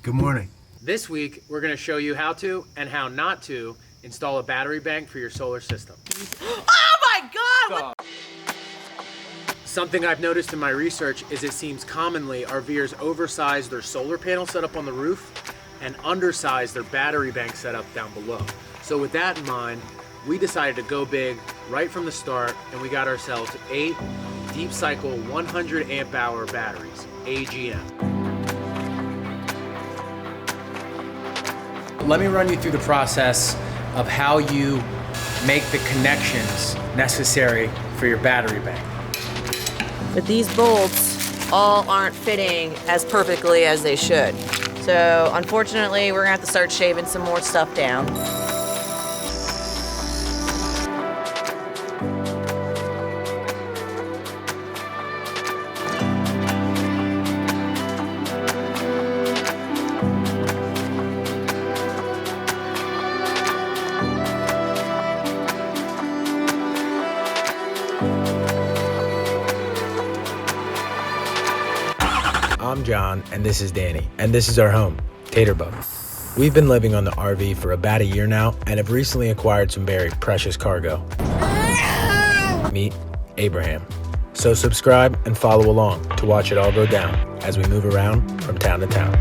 Good morning. This week, we're going to show you how to and how not to install a battery bank for your solar system. Oh my God! Something I've noticed in my research is it seems commonly RVers oversize their solar panel setup on the roof and undersize their battery bank setup down below. So with that in mind, we decided to go big right from the start, and we got ourselves 8 Deep Cycle 100 amp hour batteries, AGM. Let me run you through the process of how you make the connections necessary for your battery bank. But these bolts all aren't fitting as perfectly as they should. So unfortunately, we're gonna have to start shaving some more stuff down. I'm John, and this is Danny, and this is our home, Taterbug. We've been living on the RV for about a year now and have recently acquired some very precious cargo. Meet Abraham. So subscribe and follow along to watch it all go down as we move around from town to town.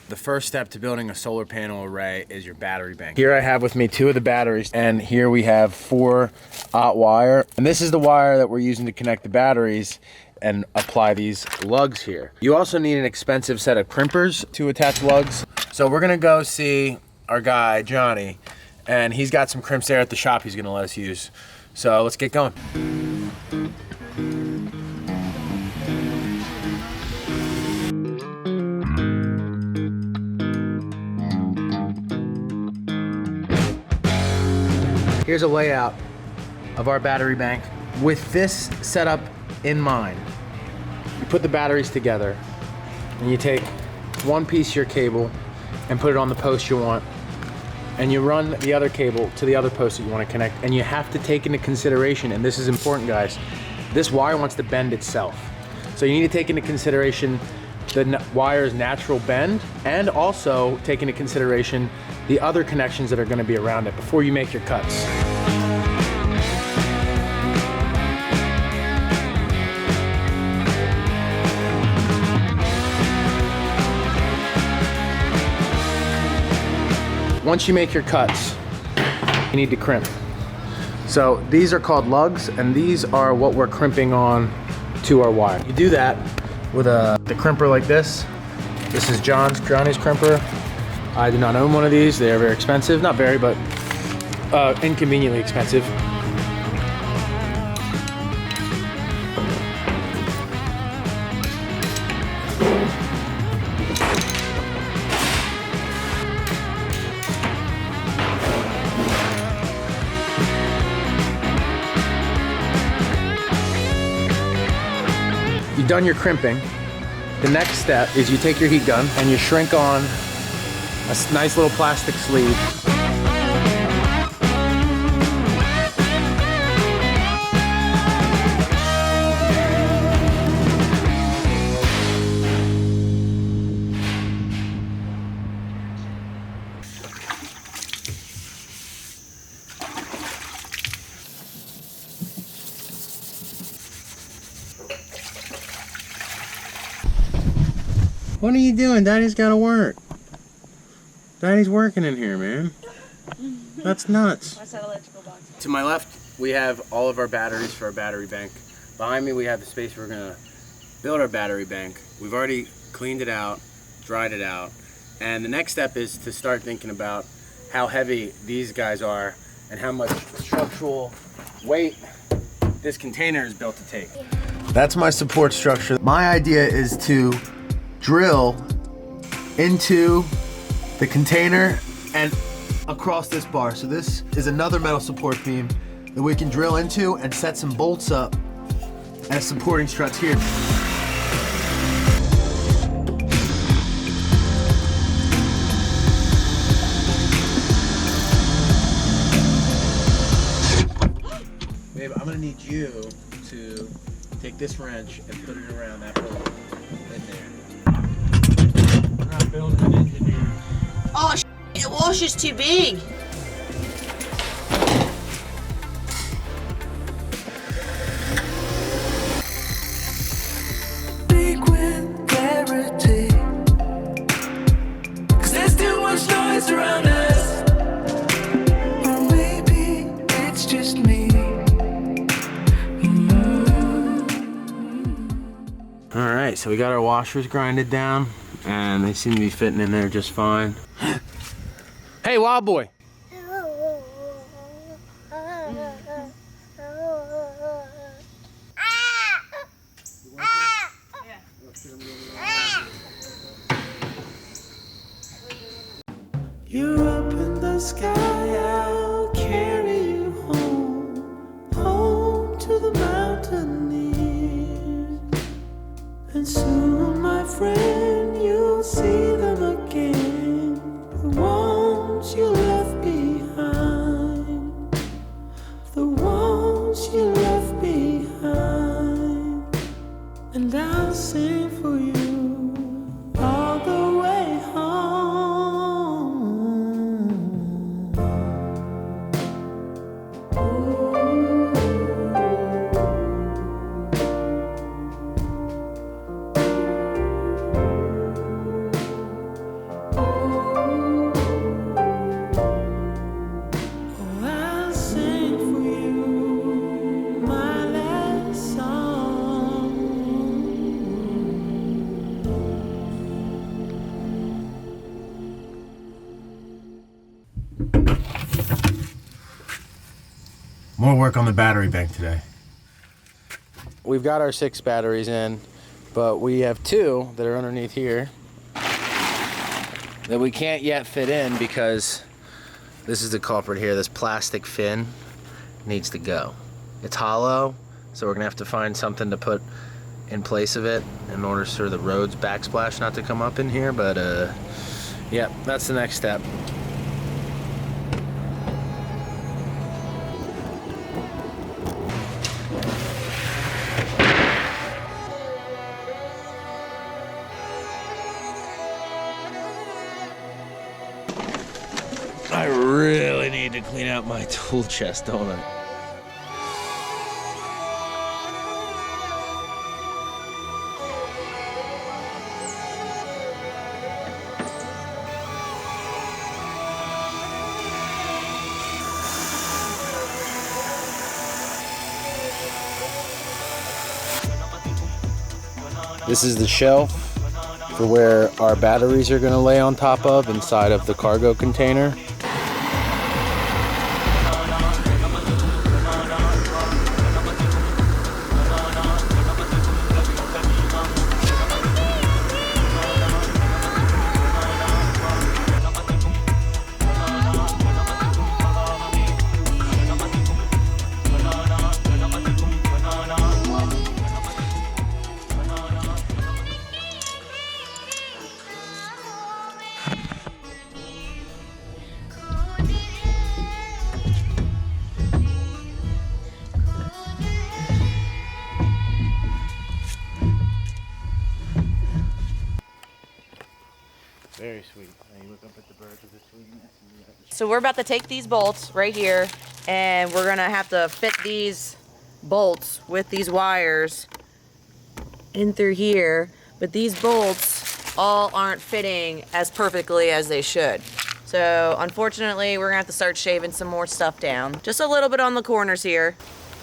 The first step to building a solar panel array is your battery bank. Here I have with me 2 of the batteries, and here we have 4 aught wire. And this is the wire that we're using to connect the batteries and apply these lugs here. You also need an expensive set of crimpers to attach lugs. So we're gonna go see our guy, Johnny, and he's got some crimps there at the shop he's gonna let us use. So let's get going. Here's a layout of our battery bank with this setup in mind. You put the batteries together and you take one piece of your cable and put it on the post you want, and you run the other cable to the other post that you want to connect. And you have to take into consideration, and this is important guys, this wire wants to bend itself. So you need to take into consideration the wire's natural bend, and also take into consideration the other connections that are going to be around it before you make your cuts. Once you make your cuts, you need to crimp. So these are called lugs, and these are what we're crimping on to our wire. You do that with the crimper like this. This is Johnny's crimper. I do not own one of these. They are very expensive. Not very, but inconveniently expensive. You've done your crimping. The next step is you take your heat gun and you shrink on a nice little plastic sleeve. What are you doing? Daddy's gotta work. Daddy's working in here, man. That's nuts. What's that electrical box? To my left, we have all of our batteries for our battery bank. Behind me, we have the space we're gonna build our battery bank. We've already cleaned it out, dried it out, and the next step is to start thinking about how heavy these guys are and how much structural weight this container is built to take. That's my support structure. My idea is to drill into the container and across this bar. So this is another metal support beam that we can drill into and set some bolts up as supporting struts here. take this wrench and put it around that bolt in there. We're not building an engineer. Oh, the washer's too big. Speak with clarity, 'cause there's too much noise around us. Or maybe it's just me. All right, so we got our washers grinded down, and they seem to be fitting in there just fine. Hey, Wild Boy. You're up in the sky, I'll carry you home, home to the mountaineers. And soon, my friend, you'll see them again, the ones you left behind, the ones you left behind. And I'll sing for you all the way home. I'll sing for you my last song. More work on the battery bank today. We've got our 6 batteries in, but we have 2 that are underneath here that we can't yet fit in because this is the culprit here. This plastic fin needs to go. It's hollow, so we're gonna have to find something to put in place of it in order for the road's backsplash not to come up in here, but yeah, that's the next step. I really need to clean out my tool chest, don't I? This is the shelf for where our batteries are going to lay on top of inside of the cargo container. Very sweet. Now you look up at the birds with the sweetness. So we're about to take these bolts right here, and we're gonna have to fit these bolts with these wires in through here. But these bolts all aren't fitting as perfectly as they should. So unfortunately, we're gonna have to start shaving some more stuff down. Just a little bit on the corners here.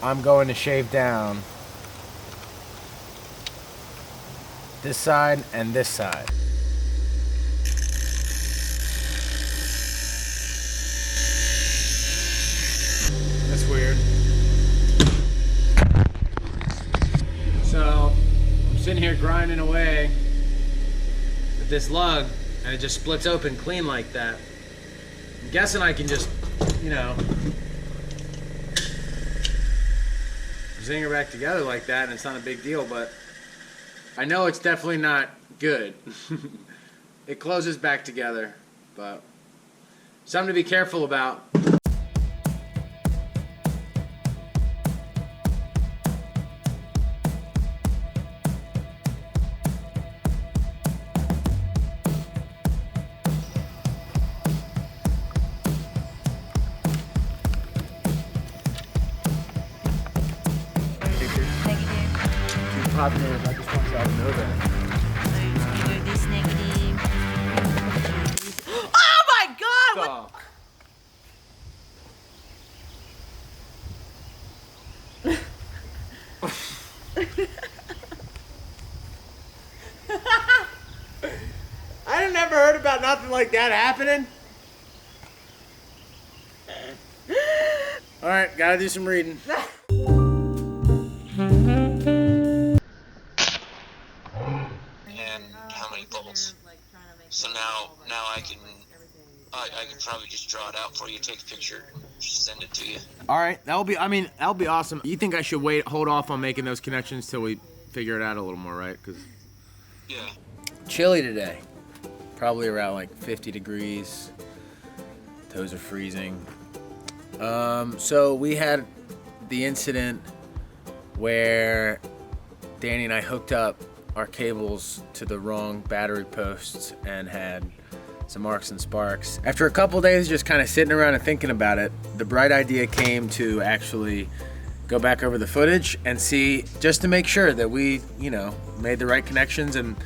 I'm going to shave down this side and this side. That's weird. So I'm sitting here grinding away with this lug, and it just splits open clean like that. I'm guessing I can just, you know, zing her back together like that, and it's not a big deal, but I know it's definitely not good. It closes back together, but something to be careful about. positive. I just want y'all to know that. This negative. Oh my god! What? I never heard about nothing like that happening. All right, gotta do some reading. And how many bolts. So now I can probably just draw it out for you, take a picture, just send it to you. All right, that'll be awesome. You think I should hold off on making those connections till we figure it out a little more, right? Yeah. Chilly today. Probably around like 50 degrees. Toes are freezing. So we had the incident where Danny and I hooked up our cables to the wrong battery posts and had some arcs and sparks. After a couple days just kind of sitting around and thinking about it, the bright idea came to actually go back over the footage and see, just to make sure that we, made the right connections and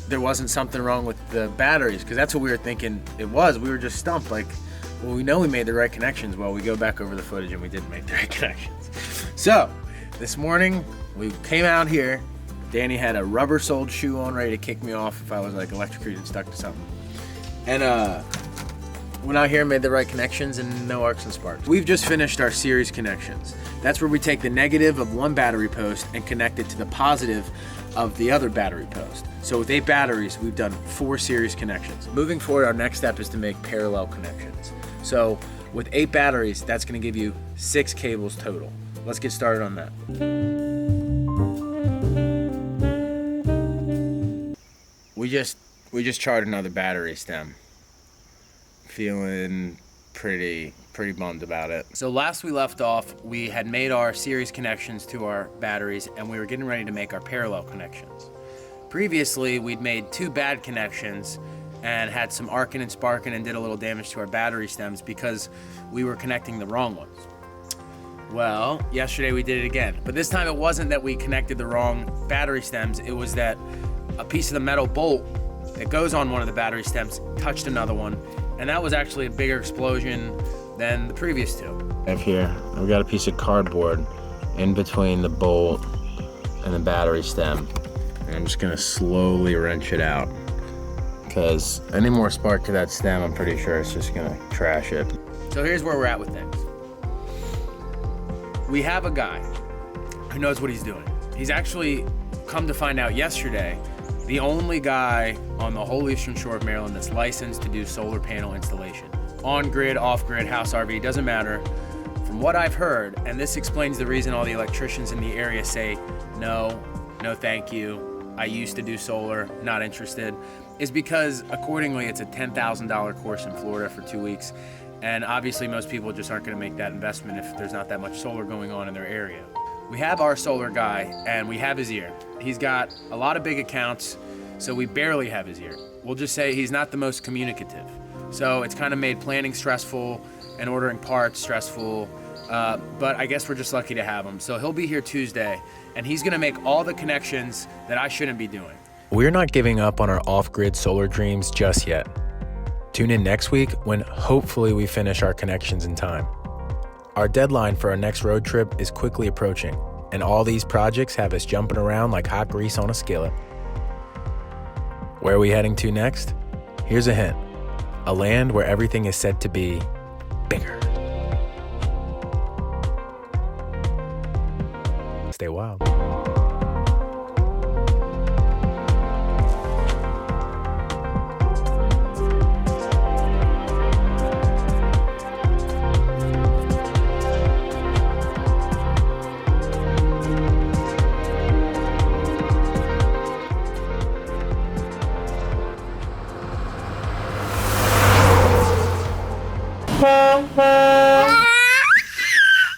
there wasn't something wrong with the batteries, because that's what we were thinking it was. We were just stumped, like, well, we know we made the right connections. Well, we go back over the footage and we didn't make the right connections. So this morning we came out here. Danny had a rubber-soled shoe on, ready to kick me off if I was like electrocuted and stuck to something. And went out here and made the right connections and no arcs and sparks. We've just finished our series connections. That's where we take the negative of one battery post and connect it to the positive of the other battery post. So with 8 batteries, we've done 4 series connections. Moving forward, our next step is to make parallel connections. So with 8 batteries, that's gonna give you 6 cables total. Let's get started on that. We just charted another battery stem. Feeling pretty bummed about it. So last we left off, we had made our series connections to our batteries and we were getting ready to make our parallel connections. Previously, we'd made 2 bad connections and had some arcing and sparking and did a little damage to our battery stems because we were connecting the wrong ones. Well, yesterday we did it again, but this time it wasn't that we connected the wrong battery stems, it was that a piece of the metal bolt that goes on one of the battery stems touched another one, and that was actually a bigger explosion than the previous 2. I've got a piece of cardboard in between the bolt and the battery stem, and I'm just gonna slowly wrench it out because any more spark to that stem, I'm pretty sure it's just gonna trash it. So here's where we're at with things. We have a guy who knows what he's doing. He's actually, come to find out yesterday, the only guy on the whole eastern shore of Maryland that's licensed to do solar panel installation. On-grid, off-grid, house RV, doesn't matter. From what I've heard, and this explains the reason all the electricians in the area say, no thank you, I used to do solar, not interested, is because accordingly it's a $10,000 course in Florida for 2 weeks. And obviously most people just aren't gonna make that investment if there's not that much solar going on in their area. We have our solar guy and we have his ear. He's got a lot of big accounts, so we barely have his ear. We'll just say he's not the most communicative. So it's kind of made planning stressful and ordering parts stressful, but I guess we're just lucky to have him. So he'll be here Tuesday and he's gonna make all the connections that I shouldn't be doing. We're not giving up on our off-grid solar dreams just yet. Tune in next week when hopefully we finish our connections in time. Our deadline for our next road trip is quickly approaching, and all these projects have us jumping around like hot grease on a skillet. Where are we heading to next? Here's a hint. A land where everything is said to be bigger. Stay wild. Bye.